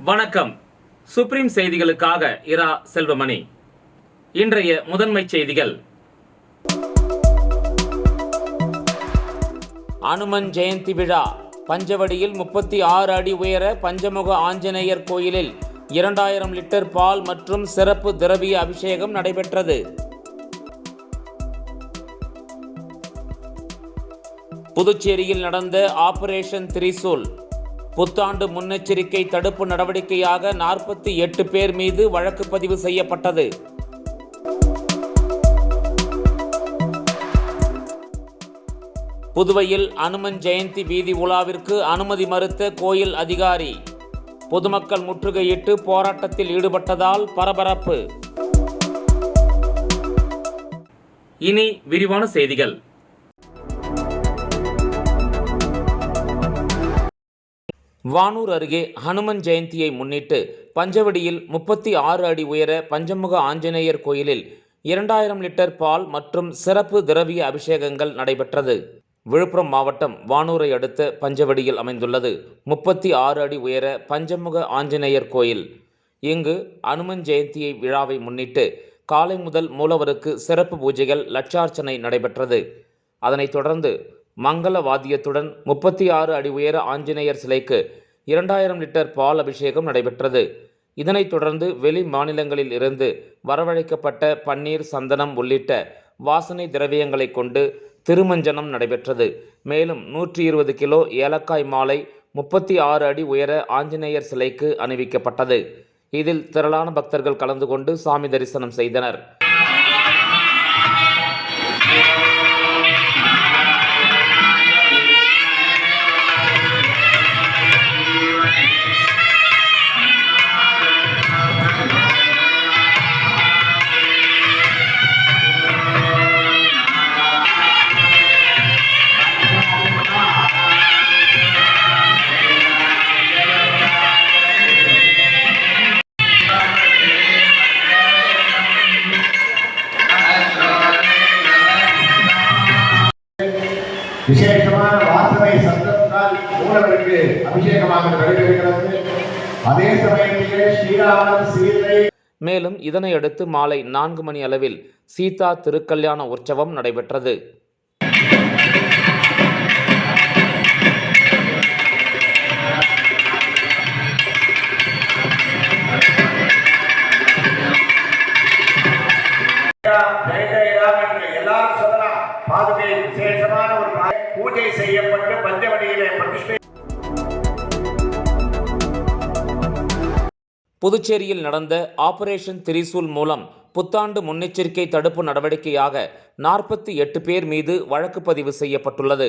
வணக்கம். சுப்ரீம் செய்திகளுக்காக இரா செல்வமணி. இன்றைய முதன்மை செய்திகள். அனுமன் ஜெயந்தி விழா. பஞ்சவடியில் 36 அடி உயர பஞ்சமுக ஆஞ்சநேயர் கோயிலில் 2000 லிட்டர் பால் மற்றும் சிறப்பு திரவிய அபிஷேகம் நடைபெற்றது. புதுச்சேரியில் நடந்த ஆபரேஷன் திரிசூல். புத்தாண்டு முன்னெச்சரிக்கை தடுப்பு நடவடிக்கையாக 48 பேர் மீது வழக்கு பதிவு செய்யப்பட்டது. புதுவையில் அனுமன் ஜெயந்தி வீதி உலாவிற்கு அனுமதி மறுத்த கோயில் அதிகாரி. பொதுமக்கள் முற்றுகையிட்டு போராட்டத்தில் ஈடுபட்டதால் பரபரப்பு. இனி விரிவான செய்திகள். வானூர் அருகே ஹனுமன் ஜெயந்தியை முன்னிட்டு பஞ்சவடியில் 36 அடி உயர பஞ்சமுக ஆஞ்சநேயர் கோயிலில் 2000 லிட்டர் பால் மற்றும் சிறப்பு திரவிய அபிஷேகங்கள் நடைபெற்றது. விழுப்புரம் மாவட்டம் வானூரை அடுத்த பஞ்சவடியில் அமைந்துள்ளது 36 அடி உயர பஞ்சமுக ஆஞ்சநேயர் கோயில். இங்கு அனுமன் ஜெயந்தியை விழாவை முன்னிட்டு காலை முதல் மூலவருக்கு சிறப்பு பூஜைகள், லட்சார்ச்சனை நடைபெற்றது. அதனைத் தொடர்ந்து மங்கள வாத்தியத்துடன் 36 அடி உயர ஆஞ்சநேயர் சிலைக்கு 2000 லிட்டர் பால் அபிஷேகம் நடைபெற்றது. இதனைத் தொடர்ந்து வெளி மாநிலங்களில் இருந்து வரவழைக்கப்பட்ட பன்னீர், சந்தனம் உள்ளிட்ட வாசனை திரவியங்களை கொண்டு திருமஞ்சனம் நடைபெற்றது. மேலும் 120 கிலோ ஏலக்காய் மாலை 36 அடி உயர ஆஞ்சநேயர் சிலைக்கு அணிவிக்கப்பட்டது. இதில் திரளான பக்தர்கள் கலந்து கொண்டு சாமி தரிசனம் செய்தனர். விசேஷமான வாசனை சத்தத்தால் மூலவருக்கு அபிஷேகமாக நடைபெறுகிறது. அதே சமயத்திலே ஸ்ரீராமன் சீதை. மேலும் இதனையடுத்து மாலை 4 மணி அளவில் சீதா திருக்கல்யாண உற்சவம் நடைபெற்றது. விசேஷமான ஒரு பூஜை செய்யப்பட்டு பஞ்சவடியிலே பிரதிஷ்டை. புதுச்சேரியில் நடந்த ஆபரேஷன் திரிசூல் மூலம் புத்தாண்டு முன்னெச்சரிக்கை தடுப்பு நடவடிக்கையாக 48 பேர் மீது வழக்கு பதிவு செய்யப்பட்டுள்ளது.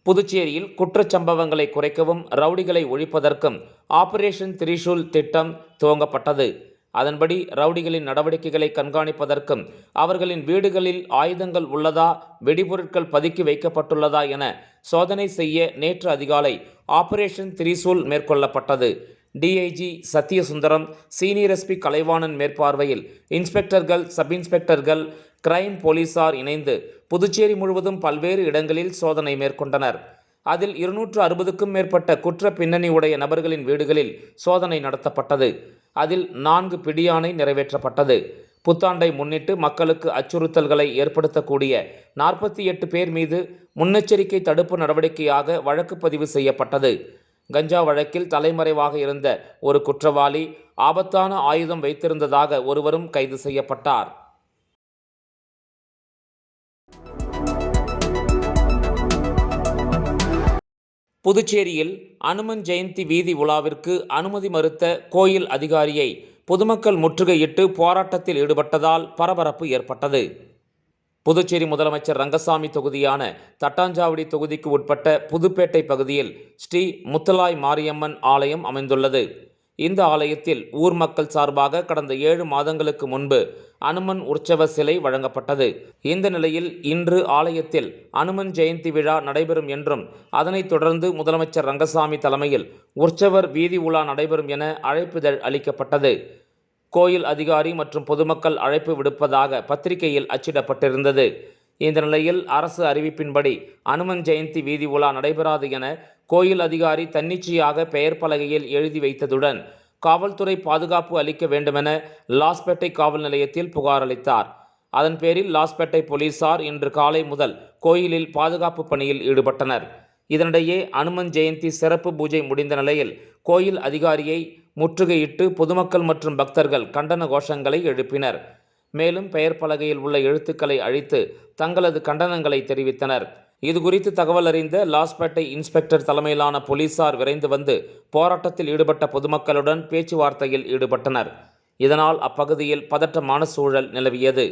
புதுச்சேரியில் குற்றச்சம்பவங்களை குறைக்கவும் ரவுடிகளை ஒழிப்பதற்கும் ஆபரேஷன் திரிசூல் திட்டம் துவங்கப்பட்டது. அதன்படி ரவுடிகளின் நடவடிக்கைகளை கண்காணிப்பதற்கும் அவர்களின் வீடுகளில் ஆயுதங்கள் உள்ளதா, வெடிபொருட்கள் பதுக்கி வைக்கப்பட்டுள்ளதா என சோதனை செய்ய நேற்று அதிகாலை ஆபரேஷன் திரிசூல் மேற்கொள்ளப்பட்டது. DIG Sathyasundaram, senior SP Kalaivanan மேற்பார்வையில் இன்ஸ்பெக்டர்கள், சப் இன்ஸ்பெக்டர்கள், கிரைம் போலீசார் இணைந்து புதுச்சேரி முழுவதும் பல்வேறு இடங்களில் சோதனை மேற்கொண்டனர். அதில் 260க்கும் மேற்பட்ட குற்ற பின்னணி உடைய நபர்களின் வீடுகளில் சோதனை நடத்தப்பட்டது. அதில் 4 பிடியாணை நிறைவேற்றப்பட்டது. புத்தாண்டை முன்னிட்டு மக்களுக்கு அச்சுறுத்தல்களை ஏற்படுத்தக்கூடிய 48 பேர் மீது முன்னெச்சரிக்கை தடுப்பு நடவடிக்கையாக வழக்கு பதிவு செய்யப்பட்டது. கஞ்சா வழக்கில் தலைமறைவாக இருந்த ஒரு குற்றவாளி ஆபத்தான ஆயுதம் வைத்திருந்ததாக ஒருவரும் கைது செய்யப்பட்டார். புதுச்சேரியில் அனுமன் ஜெயந்தி வீதி உலாவிற்கு அனுமதி மறுத்த கோயில் அதிகாரியை பொதுமக்கள் முற்றுகையிட்டு போராட்டத்தில் ஈடுபட்டதால் பரபரப்பு ஏற்பட்டது. புதுச்சேரி முதலமைச்சர் ரங்கசாமி தொகுதியான தட்டாஞ்சாவடி தொகுதிக்கு உட்பட்ட புதுப்பேட்டை பகுதியில் ஸ்ரீ முத்தலாய் மாரியம்மன் ஆலயம் அமைந்துள்ளது. இந்த ஆலயத்தில் ஊர் மக்கள் சார்பாக கடந்த 7 மாதங்களுக்கு முன்பு அனுமன் உற்சவ சிலை வழங்கப்பட்டது. இந்த நிலையில் இன்று ஆலயத்தில் அனுமன் ஜெயந்தி விழா நடைபெறும் என்றும் அதனைத் தொடர்ந்து முதலமைச்சர் ரங்கசாமி தலைமையில் உற்சவர் வீதி உலா நடைபெறும் என அழைப்பிதழ் அளிக்கப்பட்டது. கோயில் அதிகாரி மற்றும் பொதுமக்கள் அழைப்பு விடுப்பதாக பத்திரிகையில் அச்சிடப்பட்டிருந்தது. இந்த நிலையில் அரசு அறிவிப்பின்படி அனுமன் ஜெயந்தி வீதி உலா நடைபெறாது என கோயில் அதிகாரி தன்னிச்சையாக பெயர் பலகையில் எழுதி வைத்ததுடன் காவல்துறை பாதுகாப்பு அளிக்க வேண்டுமென லாஸ்பேட்டை காவல் நிலையத்தில் புகார் அளித்தார். அதன் பேரில் லாஸ்பேட்டை போலீசார் இன்று காலை முதல் கோயிலில் பாதுகாப்பு பணியில் ஈடுபட்டனர். இதனிடையே அனுமன் ஜெயந்தி சிறப்பு பூஜை முடிந்த நிலையில் கோயில் அதிகாரியை முற்றுகையிட்டு பொதுமக்கள் மற்றும் பக்தர்கள் கண்டன கோஷங்களை எழுப்பினர். மேலும் பெயர் பலகையில் உள்ள எழுத்துக்களை அழித்து தங்களது கண்டனங்களை தெரிவித்தனர். இதுகுறித்து தகவல் அறிந்த லாஸ்பேட்டை இன்ஸ்பெக்டர் தலைமையிலான போலீசார் விரைந்து வந்து போராட்டத்தில் ஈடுபட்ட பொதுமக்களுடன் பேச்சுவார்த்தையில் ஈடுபட்டனர். இதனால் அப்பகுதியில் பதற்றமான சூழல் நிலவியது.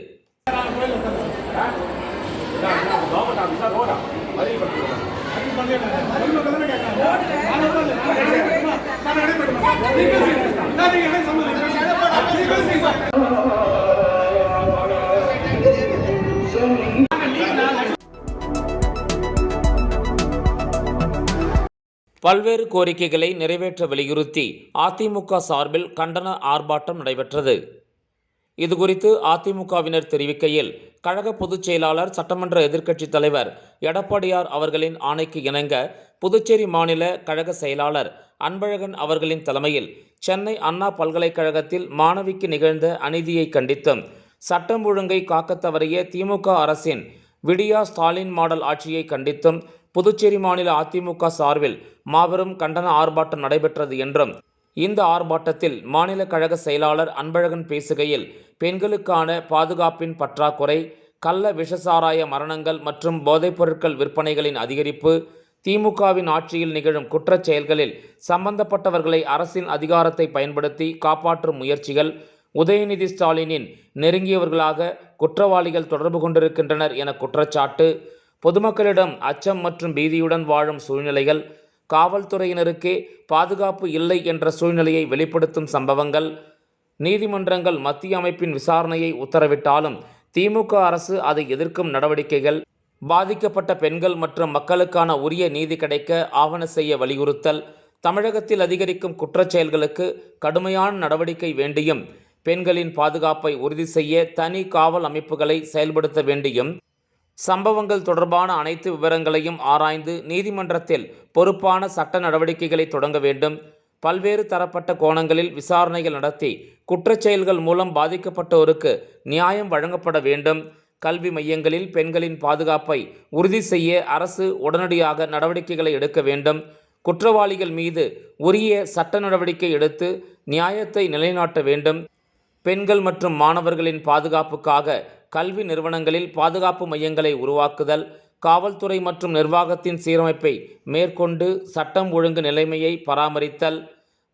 பல்வேறு கோரிக்கைகளை நிறைவேற்ற வலியுறுத்தி அதிமுக சார்பில் கண்டன ஆர்ப்பாட்டம் நடைபெற்றது. இதுகுறித்து அதிமுகவினர் தெரிவிக்கையில், கழக பொதுச் செயலாளர் சட்டமன்ற எதிர்க்கட்சித் தலைவர் எடப்பாடியார் அவர்களின் ஆணைக்கு இணங்க புதுச்சேரி மாநில கழக செயலாளர் அன்பழகன் அவர்களின் தலைமையில் சென்னை அண்ணா பல்கலைக்கழகத்தில் மாணவிக்கு நிகழ்ந்த அநீதியை கண்டித்தும், சட்டம் ஒழுங்கை காக்கத் தவறிய திமுக அரசின் விடியா ஸ்டாலின் மாடல் ஆட்சியை கண்டித்தும் புதுச்சேரி மாநில அதிமுக சார்பில் மாபெரும் கண்டன ஆர்ப்பாட்டம் நடைபெற்றது என்றும், இந்த ஆர்ப்பாட்டத்தில் மாநில கழக செயலாளர் அன்பழகன் பேசுகையில், பெண்களுக்கான பாதுகாப்பின் பற்றாக்குறை, கள்ள விஷசாராய மரணங்கள் மற்றும் போதைப் பொருட்கள் விற்பனைகளின் அதிகரிப்பு, திமுகவின் ஆட்சியில் நிகழும் குற்றச் செயல்களில் சம்பந்தப்பட்டவர்களை அரசின் அதிகாரத்தை பயன்படுத்தி காப்பாற்றும் முயற்சிகள், உதயநிதி ஸ்டாலினின் நெருங்கியவர்களாக குற்றவாளிகள் தொடர்பு கொண்டிருக்கின்றனர் என குற்றச்சாட்டு, பொதுமக்களிடம் அச்சம் மற்றும் பீதியுடன் வாழும் சூழ்நிலைகள், காவல்துறையினருக்கே பாதுகாப்பு இல்லை என்ற சூழ்நிலையை வெளிப்படுத்தும் சம்பவங்கள், நீதிமன்றங்கள் மத்திய அமைப்பின் விசாரணையை உத்தரவிட்டாலும் திமுக அரசு அதை எதிர்க்கும் நடவடிக்கைகள், பாதிக்கப்பட்ட பெண்கள் மற்றும் மக்களுக்கான உரிய நீதி கிடைக்க ஆவண செய்ய வலியுறுத்தல், தமிழகத்தில் அதிகரிக்கும் குற்றச் செயல்களுக்கு கடுமையான நடவடிக்கை வேண்டியும், பெண்களின் பாதுகாப்பை உறுதி செய்ய தனி காவல் அமைப்புகளை செயல்படுத்த வேண்டியும், சம்பவங்கள் தொடர்பான அனைத்து விவரங்களையும் ஆராய்ந்து நீதிமன்றத்தில் பொறுப்பான சட்ட நடவடிக்கைகளை தொடங்க வேண்டும், பல்வேறு தரப்பட்ட கோணங்களில் விசாரணைகள் நடத்தி குற்றச் செயல்கள் மூலம் பாதிக்கப்பட்டோருக்கு நியாயம் வழங்கப்பட வேண்டும், கல்வி மையங்களில் பெண்களின் பாதுகாப்பை உறுதி செய்ய அரசு உடனடியாக நடவடிக்கைகளை எடுக்க வேண்டும், குற்றவாளிகள் மீது உரிய சட்ட நடவடிக்கை எடுத்து நியாயத்தை நிலைநாட்ட வேண்டும், பெண்கள் மற்றும் மாணவர்களின் பாதுகாப்புக்காக கல்வி நிறுவனங்களில் பாதுகாப்பு மையங்களை உருவாக்குதல், காவல்துறை மற்றும் நிர்வாகத்தின் சீரமைப்பை மேற்கொண்டு சட்டம் ஒழுங்கு நிலைமையை பராமரித்தல்,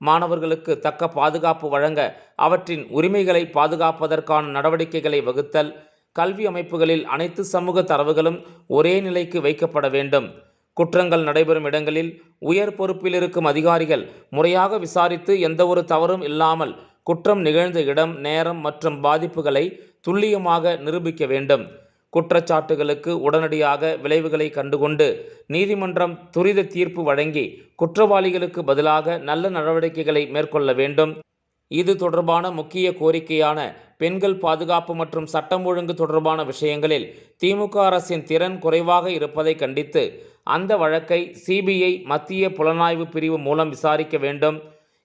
மாணவர்களுக்கு தக்க பாதுகாப்பு வழங்க அவற்றின் உரிமைகளை பாதுகாப்பதற்கான நடவடிக்கைகளை வகுத்தல், கல்வி அமைப்புகளில் அனைத்து சமூக தரவுகளும் ஒரே நிலைக்கு வைக்கப்பட வேண்டும், குற்றங்கள் நடைபெறும் இடங்களில் உயர் பொறுப்பில் இருக்கும் அதிகாரிகள் முறையாக விசாரித்து எந்தவொரு தவறும் இல்லாமல் குற்றம் நிகழ்ந்த இடம், நேரம் மற்றும் பாதிப்புகளை துல்லியமாக நிரூபிக்க வேண்டும், குற்றச்சாட்டுகளுக்கு உடனடியாக விளைவுகளை கண்டுகொண்டு நீதிமன்றம் துரித தீர்ப்பு வழங்கி குற்றவாளிகளுக்கு பதிலாக நல்ல நடவடிக்கைகளை மேற்கொள்ள வேண்டும். இது தொடர்பான முக்கிய கோரிக்கையான பெண்கள் பாதுகாப்பு மற்றும் சட்டம் ஒழுங்கு தொடர்பான விஷயங்களில் திமுக அரசின் திறன் குறைவாக இருப்பதை கண்டித்து அந்த வழக்கை சிபிஐ மத்திய புலனாய்வு பிரிவு மூலம் விசாரிக்க வேண்டும்.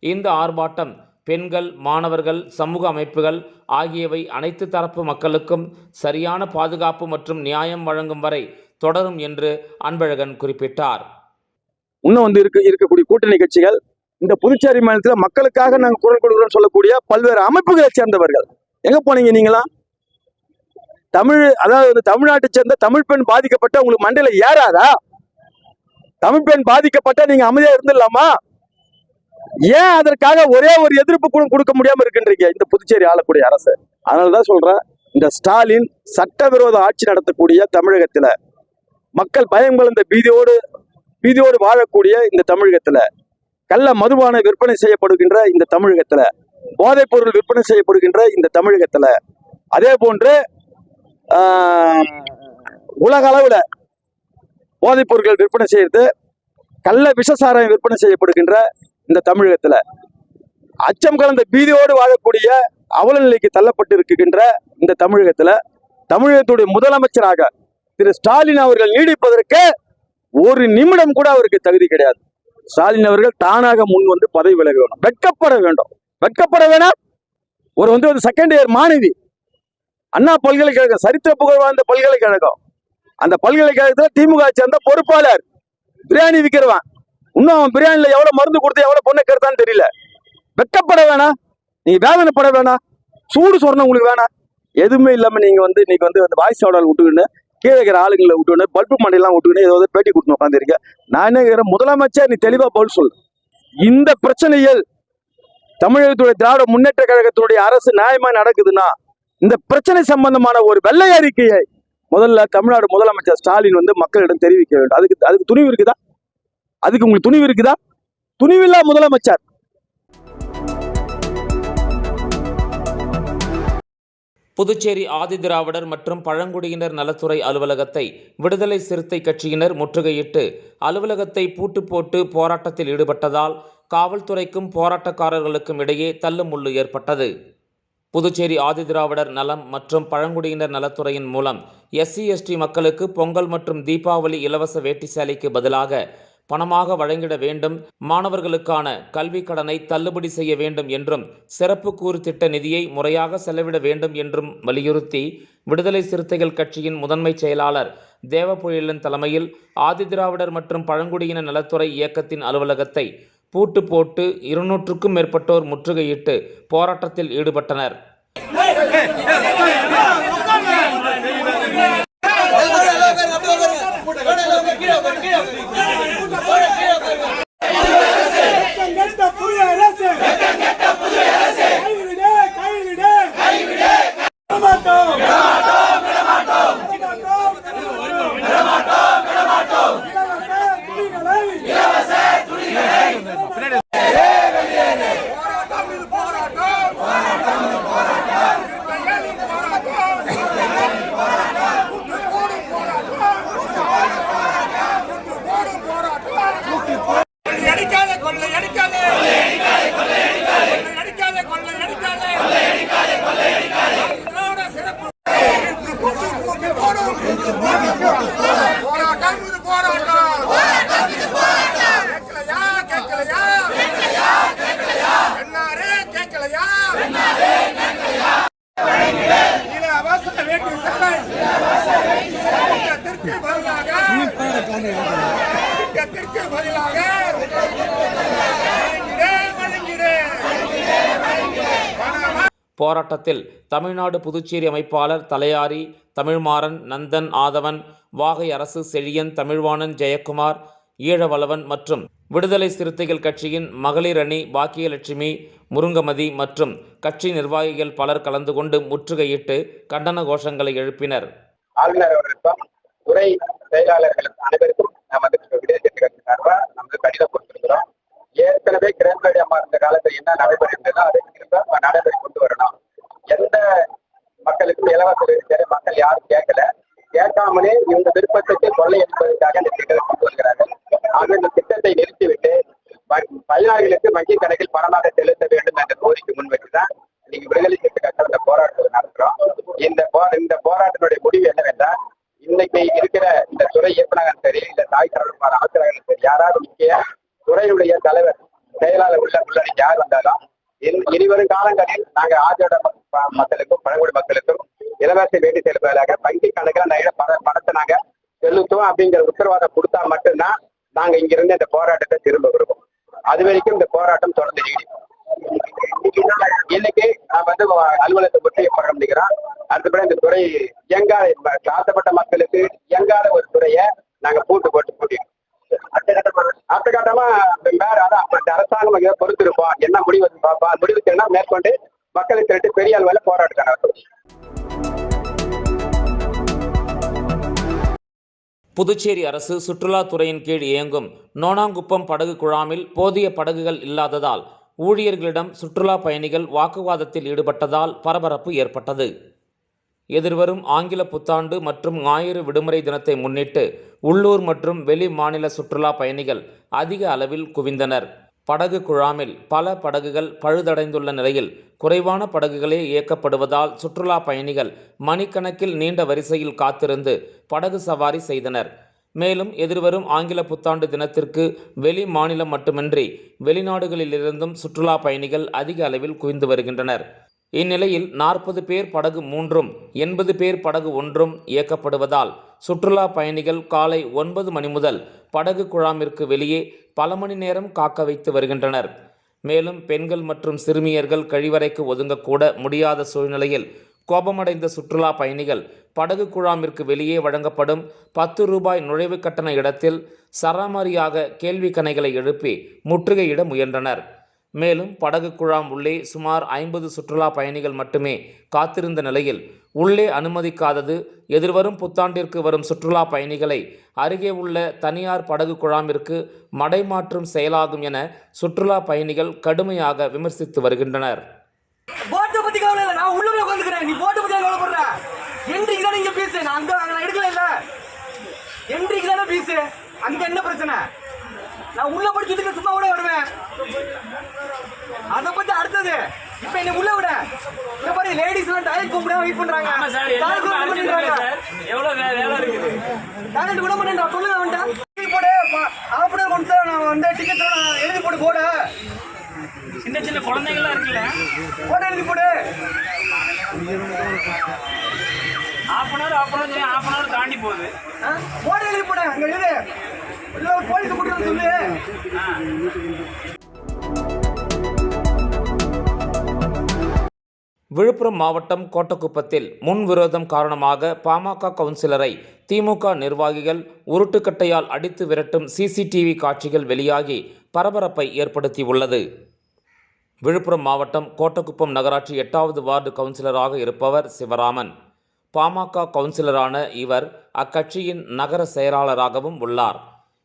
இந்த ஆர்ப்பாட்டம் பெண்கள், மாணவர்கள், சமூக அமைப்புகள் ஆகியவை அனைத்து தரப்பு மக்களுக்கும் சரியான பாதுகாப்பு மற்றும் நியாயம் வழங்கும் வரை தொடரும் என்று அன்பழகன் குறிப்பிட்டார். இன்னும் இருக்கக்கூடிய கூட்டணி கட்சிகள் இந்த புதுச்சேரி மாநிலத்தில் மக்களுக்காக நாங்கள் குரல் கொடுக்கிறோம் சொல்லக்கூடிய பல்வேறு அமைப்புகளை சேர்ந்தவர்கள் எங்க போனீங்க? நீங்களாம் அதாவது தமிழ்நாட்டை சேர்ந்த தமிழ் பெண் பாதிக்கப்பட்ட உங்களுக்கு மண்டையில ஏறாதா? தமிழ் பெண் பாதிக்கப்பட்ட நீங்க அமைதியா இருந்துடலாமா? ஏன் அதற்காக ஒரே ஒரு எதிர்ப்பு கூட கொடுக்க முடியாம இருக்கின்றீங்க இந்த புதுச்சேரி ஆளக்கூடிய அரசு? அதனாலதான் சொல்றேன், இந்த ஸ்டாலின் சட்டவிரோத ஆட்சி நடத்தக்கூடிய தமிழகத்துல, மக்கள் பயம் கலந்த பீதியோடு வாழக்கூடிய இந்த தமிழகத்துல, கள்ள மதுபான விற்பனை செய்யப்படுகின்ற இந்த தமிழகத்துல, போதைப் பொருள் விற்பனை செய்யப்படுகின்ற இந்த தமிழகத்துல, அதே போன்று உலக அளவுல போதைப் பொருட்கள் விற்பனை செய்யறது, கள்ள விஷசாராயம் விற்பனை செய்யப்படுகின்ற இந்த தமிழகத்துல, அச்சம் கலந்த பீதியோடு வாழக்கூடிய அவல நிலைக்கு தள்ளப்பட்டு இருக்கின்ற இந்த தமிழகத்துல, தமிழகத்துடைய முதலமைச்சராக திரு ஸ்டாலின் அவர்கள் நீடிப்பதற்கு ஒரு நிமிடம் கூட அவருக்கு தகுதி கிடையாது. ஸ்டாலின் அவர்கள் தானாக முன் வந்து பதவி விலக வேணும், வெட்கப்பட வேண்டும். வெட்கப்பட வேணாம். ஒரு செகண்ட் இயர் மாணவி, அண்ணா பல்கலைக்கழகம், சரித்திர புகழ் வாழ்ந்த பல்கலைக்கழகம். அந்த பல்கலைக்கழகத்துல திமுக சேர்ந்த பொறுப்பாளர் பிரியாணி விற்கிறவன். இன்னும் அவன் பிரியாணில எவ்வளவு மருந்து கொடுத்து எவ்வளவு பொண்ணை கருத்தான்னு தெரியல. வெட்கப்பட வேணாம், நீங்க வேதனைப்பட வேணாம், சூடு சொரணம் உங்களுக்கு வேணாம். எதுவுமே இல்லாம நீங்க வந்து இன்னைக்கு வந்து வாய்ஸ் ஆர்டர் விட்டுக்கின்னு கீழே இருக்கிற ஆளுங்களை விட்டுக்கின்னு பல்பு மண்டையெல்லாம் விட்டுக்கின்னு ஏதாவது பேட்டி கொடுத்து உட்காந்துருக்கேன். நான் என்ன கேட்கிறேன், முதலமைச்சர் நீ தெளிவா பதில் சொல்லு. இந்த பிரச்சனையில் தமிழகத்துடைய திராவிட முன்னேற்ற கழகத்துடைய அரசு நியாயமா நடக்குதுன்னா இந்த பிரச்சனை சம்பந்தமான ஒரு வெள்ளை அறிக்கையை முதல்ல தமிழ்நாடு முதலமைச்சர் ஸ்டாலின் வந்து மக்களிடம் தெரிவிக்க வேண்டும். அதுக்கு துணிவு இருக்குதா? அதுக்கு உங்களுக்கு துணிவு இருக்குதா? துணிவில்லா முதலமைச்சர். புதுச்சேரி ஆதிதிராவிடர் மற்றும் பழங்குடியினர் நலத்துறை அலுவலகத்தை விடுதலை சிறுத்தை கட்சியினர் முற்றுகையிட்டு அலுவலகத்தை பூட்டு போட்டு போராட்டத்தில் ஈடுபட்டதால் காவல்துறைக்கும் போராட்டக்காரர்களுக்கும் இடையே தள்ளுமுள்ளு ஏற்பட்டது. புதுச்சேரி ஆதிதிராவிடர் நலம் மற்றும் பழங்குடியினர் நலத்துறையின் மூலம் SC/ST மக்களுக்கு பொங்கல் மற்றும் தீபாவளி இலவச வேட்டி சேலைக்கு பதிலாக பணமாக வழங்கிட வேண்டும், மாணவர்களுக்கான கல்வி கடனை தள்ளுபடி செய்ய வேண்டும் என்றும் சிறப்பு கூறு திட்ட நிதியை முறையாக செலவிட வேண்டும் என்றும் வலியுறுத்தி விடுதலை சிறுத்தைகள் கட்சியின் முதன்மை செயலாளர் தேவபொழிலன் தலைமையில் ஆதிதிராவிடர் மற்றும் பழங்குடியின நலத்துறை இயக்கத்தின் அலுவலகத்தை பூட்டு போட்டு 200க்கும் மேற்பட்டோர் முற்றுகையிட்டு போராட்டத்தில் ஈடுபட்டனர். போராட்டத்தில் தமிழ்நாடு புதுச்சேரி அமைப்பாளர் தலையாரி, தமிழ்மாறன், நந்தன், ஆதவன், வாகை அரசு, செழியன், தமிழ்வாணன், ஜெயக்குமார், ஈழவளவன் மற்றும் விடுதலை சிறுத்தைகள் கட்சியின் மகளிர் அணி பாக்கியலட்சுமி, முருங்கமதி மற்றும் கட்சி நிர்வாகிகள் பலர் கலந்து கொண்டு முற்றுகையிட்டு கண்டன கோஷங்களை எழுப்பினர். ஆளுநர் அவர்களுக்கும் துறை செயலாளர்களுக்கு அனைவருக்கும் நாம் வந்து விடுதலை சிறுத்தைகள் கட்சி சார்பாக நமக்கு கடிதம் கொடுத்திருக்கிறோம். ஏற்கனவே கிரண்பேடி அம்மா இருந்த காலத்தில் என்ன நடைபெறுகிறதோ அதை திரும்ப நடைபெற கொண்டு வரணும். எந்த மக்களுக்கும் இலவச வேலை மக்கள் யாரும் கேட்கல, கேட்காமலே இந்த விருப்பத்தை கொள்ளையடிப்பதற்காக இந்த திட்டத்தை கொண்டு வருகிறார்கள். ஆக இந்த திட்டத்தை நிறுத்திவிட்டு பயனாளிகளுக்கு வங்கி கணக்கில் பணமாக செலுத்த வேண்டும் என்ற கோரிக்கை முன்வைத்துதான் இன்னைக்கு விடுதலை சிறுத்தை கட்சி போராட்டத்தை நடத்துறோம். இந்த போராட்டத்தினுடைய முடிவு என்னவென்றால், இன்னைக்கு இருக்கிற இந்த துறை இயக்குநரும் சரி, இந்த தாய் தலைவர் ஆசிரியர்களும் சரி, யாராவது முக்கிய துறையுடைய தலைவர் செயலாளர் உள்ளடி யார் வந்தாலும் இனிவரும் காலங்களில் நாங்க ஆதியோட மக்களுக்கும் பழங்குடி மக்களுக்கும் இலவச வேட்டி செலுத்துவதாக வங்கி கணக்கில் பணத்தை நாங்க செலுத்துவோம் அப்படிங்கிற உத்தரவாதம் கொடுத்தா மட்டும்தான் நாங்க இங்கிருந்து இந்த போராட்டத்தை திரும்ப வருவோம். அது வரைக்கும் இந்த போராட்டம் தொடர்ந்து நீடிக்கும். இன்னைக்கு நான் வந்து அலுவலகத்தை முற்றுகையிட முடிகிறோம். அடுத்தபடி இந்த துறை இயங்காத தாழ்த்தப்பட்ட மக்களுக்கு இயங்காத ஒரு துறையை நாங்க பூட்டு போட்டு கூட்டிடுவோம். அடுத்த கட்டமா வேற அரசாங்கம் பொறுத்திருப்போம், என்ன முடிவு பார்ப்பா, முடிவுக்கு என்ன மேற்கொண்டு மக்களை திரட்டி பெரிய அளவில் போராட்டம் நடத்தும். புதுச்சேரி அரசு சுற்றுலாத்துறையின் கீழ் இயங்கும் நோனாங்குப்பம் படகு குழாமில் போதிய படகுகள் இல்லாததால் ஊழியர்களிடம் சுற்றுலா பயணிகள் வாக்குவாதத்தில் ஈடுபட்டதால் பரபரப்பு ஏற்பட்டது. எதிர்வரும் ஆங்கில புத்தாண்டு மற்றும் ஞாயிறு விடுமுறை தினத்தை முன்னிட்டு உள்ளூர் மற்றும் வெளி மாநில சுற்றுலா பயணிகள் அதிக அளவில் குவிந்தனர். படகு குழாமில் பல படகுகள் பழுதடைந்துள்ள நிலையில் குறைவான படகுகளே இயக்கப்படுவதால் சுற்றுலா பயணிகள் மணிக்கணக்கில் நீண்ட வரிசையில் காத்திருந்து படகு சவாரி செய்தனர். மேலும் எதிர்வரும் ஆங்கில புத்தாண்டு தினத்திற்கு வெளி மாநிலம் மட்டுமின்றி வெளிநாடுகளிலிருந்தும் சுற்றுலா பயணிகள் அதிக அளவில் குவிந்து வருகின்றனர். இந்நிலையில் 40 பேர் படகு 3ம் 80 பேர் படகு 1ம் இயக்கப்படுவதால் சுற்றுலா பயணிகள் காலை 9 மணி முதல் படகு குழாமிற்கு வெளியே பல மணி நேரம் காக்க வைத்து வருகின்றனர். மேலும் பெண்கள் மற்றும் சிறுமியர்கள் கழிவறைக்கு ஒதுங்கக்கூட முடியாத சூழ்நிலையில் கோபமடைந்த சுற்றுலா பயணிகள் படகு குழாமிற்கு வெளியே வழங்கப்படும் 10 ரூபாய் நுழைவு கட்டண இடத்தில் சராமாரியாக கேள்வி கணைகளை எழுப்பி முற்றுகையிட முயன்றனர். மேலும் படகு குழாம் உள்ளே சுமார் 50 சுற்றுலா பயணிகள் மட்டுமே காத்திருந்த நிலையில் உள்ளே அனுமதிக்காதது எதிர்வரும் புத்தாண்டிற்கு வரும் சுற்றுலா பயணிகளை அருகே உள்ள தனியார் படகு குழாமிற்கு மடைமாற்றும் செயலாகும் என சுற்றுலா பயணிகள் கடுமையாக விமர்சித்து வருகின்றனர். போட்டை பத்தி கவலை இல்ல, நான் உள்ள போய் உட்காந்துக்கிறேன். நீ போட்டை பத்தி கவலைப்படுற? என்ட்ரிக்கு தானே இங்க பீஸ், நான் அங்க எடுக்கல இல்ல. என்ட்ரிக்கு தானே பீஸ், அங்க என்ன பிரச்சனை? நான் உள்ள படிச்சுட்டு சும்மா கூட வருவேன். அதை பத்தி அடுத்தது இப்ப என்ன உள்ள விட இந்த மாதிரி லேடிஸ் எல்லாம் டாய்லெட் கூப்பிட வெயிட் பண்றாங்க. எவ்வளவு வேலை இருக்குது, டாய்லெட் கூட பண்ண சொல்லுங்க. வந்துட்டேன் போடு, ஆஃப்டர் கொண்டு நான் வந்து டிக்கெட் எழுதி போட்டு போட. சின்ன சின்ன குழந்தைகள்லாம் இருக்குல்ல, போட எழுதி போடு. half an hour தாண்டி போகுது. போட எழுதி போட, அங்க எழுது. இல்ல போலீஸ் கூட்டிட்டு சொல்லு. விழுப்புரம் மாவட்டம் கோட்டக்குப்பத்தில் முன்விரோதம் காரணமாக பாமக கவுன்சிலரை திமுக நிர்வாகிகள் உருட்டுக்கட்டையால் அடித்து விரட்டும் சிசிடிவி காட்சிகள் வெளியாகி பரபரப்பை ஏற்படுத்தியுள்ளது. விழுப்புரம் மாவட்டம் கோட்டக்குப்பம் நகராட்சி 8வது வார்டு கவுன்சிலராக இருப்பவர் சிவராமன். பாமக கவுன்சிலரான இவர் அக்கட்சியின் நகர செயலாளராகவும் உள்ளார்.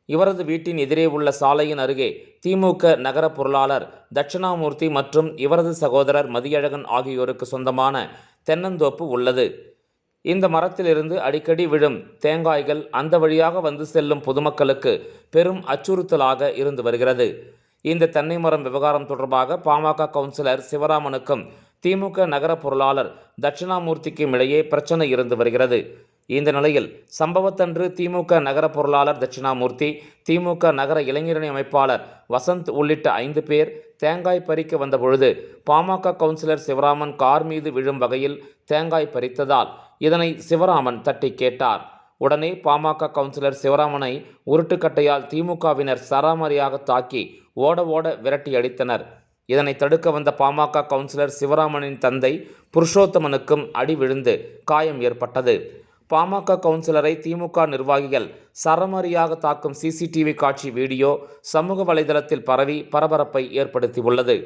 இவரது வீட்டின் எதிரே உள்ள சாலையின் அருகே திமுக நகர பொருளாளர் தட்சிணாமூர்த்தி மற்றும் இவரது சகோதரர் மதியழகன் ஆகியோருக்கு சொந்தமான தென்னந்தோப்பு உள்ளது. இந்த மரத்திலிருந்து அடிக்கடி விழும் தேங்காய்கள் அந்த வழியாக வந்து செல்லும் பொதுமக்களுக்கு பெரும் அச்சுறுத்தலாக இருந்து வருகிறது. இந்த தென்னை மரம் விவகாரம் தொடர்பாக பாமக கவுன்சிலர் சிவராமனுக்கும் திமுக நகர பொருளாளர் தட்சிணாமூர்த்திக்கும் இடையே பிரச்சனை இருந்து வருகிறது. இந்த நிலையில் சம்பவத்தன்று திமுக நகர பொருளாளர் தட்சிணாமூர்த்தி, திமுக நகர இளைஞரணி அமைப்பாளர் வசந்த் உள்ளிட்ட 5 பேர் தேங்காய் பறிக்க வந்தபொழுது பாமக கவுன்சிலர் சிவராமன் கார் மீது விழும் வகையில் தேங்காய் பறித்ததால் இதனை சிவராமன் தட்டி கேட்டார். உடனே பாமக கவுன்சிலர் சிவராமனை உருட்டுக்கட்டையால் திமுகவினர் சராமரியாக தாக்கி ஓட விரட்டி அடித்தனர். இதனை தடுக்க வந்த பாமக கவுன்சிலர் சிவராமனின் தந்தை புருஷோத்தமனுக்கும் அடி விழுந்து காயம் ஏற்பட்டது. பாமக கவுன்சிலரை திமுக நிர்வாகிகள் சரமாரியாக தாக்கும் சிசிடிவி காட்சி வீடியோ சமூக வலைதளத்தில் பரவி பரபரப்பை ஏற்படுத்தியுள்ளது.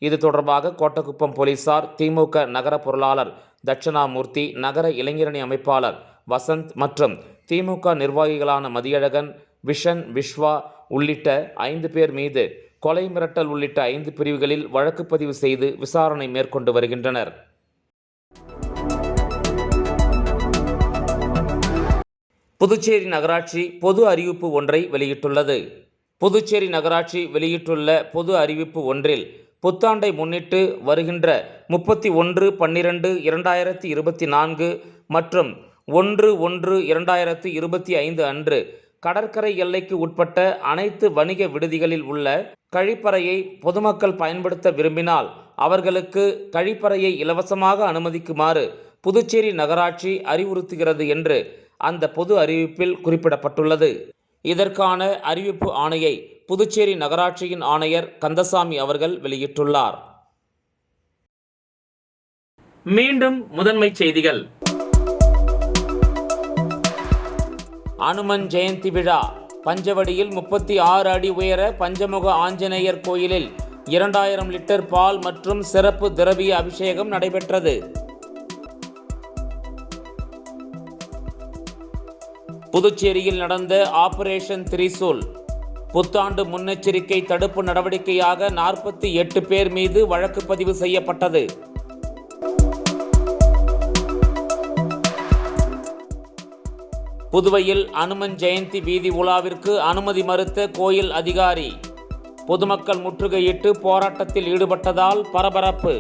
இது தொடர்பாக கோட்டக்குப்பம் போலீசார் திமுக நகர பொருளாளர் தட்சிணாமூர்த்தி, நகர இளைஞரணி அமைப்பாளர் வசந்த் மற்றும் திமுக நிர்வாகிகளான மதியழகன், விஷன், விஸ்வா உள்ளிட்ட 5 பேர் மீது கொலை மிரட்டல் உள்ளிட்ட 5 பிரிவுகளில் வழக்கு பதிவு செய்து விசாரணை மேற்கொண்டு வருகின்றனர். புதுச்சேரி நகராட்சி பொது அறிவிப்பு ஒன்றை வெளியிட்டுள்ளது. புதுச்சேரி நகராட்சி வெளியிட்டுள்ள பொது அறிவிப்பு ஒன்றில் புத்தாண்டை முன்னிட்டு வருகின்ற 31/12/2024 மற்றும் 1/1/2025 அன்று கடற்கரை எல்லைக்கு உட்பட்ட அனைத்து வணிக விடுதிகளில் உள்ள கழிப்பறையை பொதுமக்கள் பயன்படுத்த விரும்பினால் அவர்களுக்கு கழிப்பறையை இலவசமாக அனுமதிக்குமாறு புதுச்சேரி நகராட்சி அறிவுறுத்துகிறது என்று அந்த பொது அறிவிப்பில் குறிப்பிடப்பட்டுள்ளது. இதற்கான அறிவிப்பு ஆணையை புதுச்சேரி நகராட்சியின் ஆணையர் கந்தசாமி அவர்கள் வெளியிட்டுள்ளார். மீண்டும் முதன்மை செய்திகள். அனுமன் ஜெயந்தி விழா. பஞ்சவடியில் 36 அடி உயர பஞ்சமுக ஆஞ்சநேயர் கோயிலில் 2000 லிட்டர் பால் மற்றும் சிறப்பு திரவிய அபிஷேகம் நடைபெற்றது. புதுச்சேரியில் நடந்த ஆபரேஷன் திரிசூல். புத்தாண்டு முன்னெச்சரிக்கை தடுப்பு நடவடிக்கையாக 48 பேர் மீது வழக்கு பதிவு செய்யப்பட்டது. புதுவையில் அனுமன் ஜெயந்தி வீதி உலாவிற்கு அனுமதி மறுத்த கோயில் அதிகாரி. பொதுமக்கள் முற்றுகையிட்டு போராட்டத்தில் ஈடுபட்டதால் பரபரப்பு.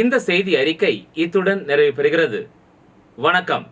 இந்த செய்தி அறிக்கை இத்துடன் நிறைவு பெறுகிறது. வணக்கம்.